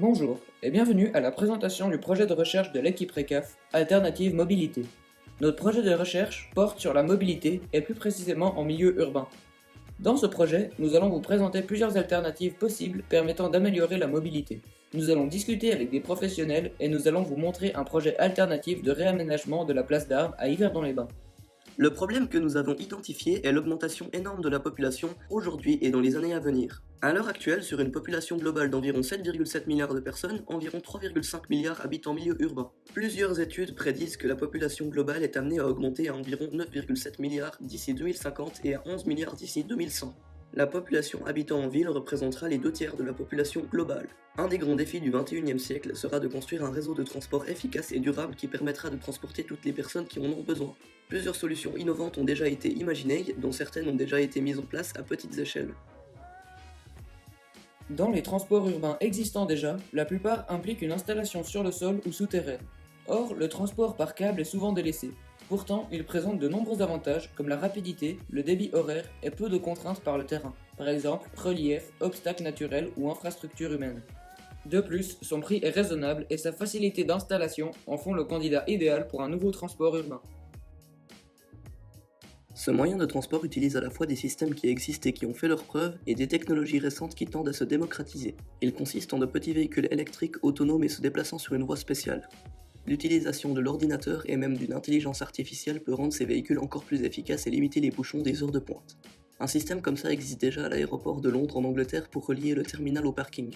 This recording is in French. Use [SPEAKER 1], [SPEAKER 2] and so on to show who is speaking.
[SPEAKER 1] Bonjour et bienvenue à la présentation du projet de recherche de l'équipe RECAF, Alternative Mobilité. Notre projet de recherche porte sur la mobilité et plus précisément en milieu urbain. Dans ce projet, nous allons vous présenter plusieurs alternatives possibles permettant d'améliorer la mobilité. Nous allons discuter avec des professionnels et nous allons vous montrer un projet alternatif de réaménagement de la place d'Armes à Yverdon-les-Bains.
[SPEAKER 2] Le problème que nous avons identifié est l'augmentation énorme de la population aujourd'hui et dans les années à venir. À l'heure actuelle, sur une population globale d'environ 7,7 milliards de personnes, environ 3,5 milliards habitent en milieu urbain. Plusieurs études prédisent que la population globale est amenée à augmenter à environ 9,7 milliards d'ici 2050 et à 11 milliards d'ici 2100. La population habitant en ville représentera les 2 tiers de la population globale. Un des grands défis du XXIe siècle sera de construire un réseau de transport efficace et durable qui permettra de transporter toutes les personnes qui en ont besoin. Plusieurs solutions innovantes ont déjà été imaginées, dont certaines ont déjà été mises en place à petites échelles.
[SPEAKER 1] Dans les transports urbains existants déjà, la plupart impliquent une installation sur le sol ou souterraine. Or, le transport par câble est souvent délaissé. Pourtant, il présente de nombreux avantages comme la rapidité, le débit horaire et peu de contraintes par le terrain, par exemple relief, obstacles naturels ou infrastructures humaines. De plus, son prix est raisonnable et sa facilité d'installation en font le candidat idéal pour un nouveau transport urbain.
[SPEAKER 2] Ce moyen de transport utilise à la fois des systèmes qui existent et qui ont fait leurs preuves, et des technologies récentes qui tendent à se démocratiser. Il consiste en de petits véhicules électriques autonomes et se déplaçant sur une voie spéciale. L'utilisation de l'ordinateur et même d'une intelligence artificielle peut rendre ces véhicules encore plus efficaces et limiter les bouchons des heures de pointe. Un système comme ça existe déjà à l'aéroport de Londres en Angleterre pour relier le terminal au parking.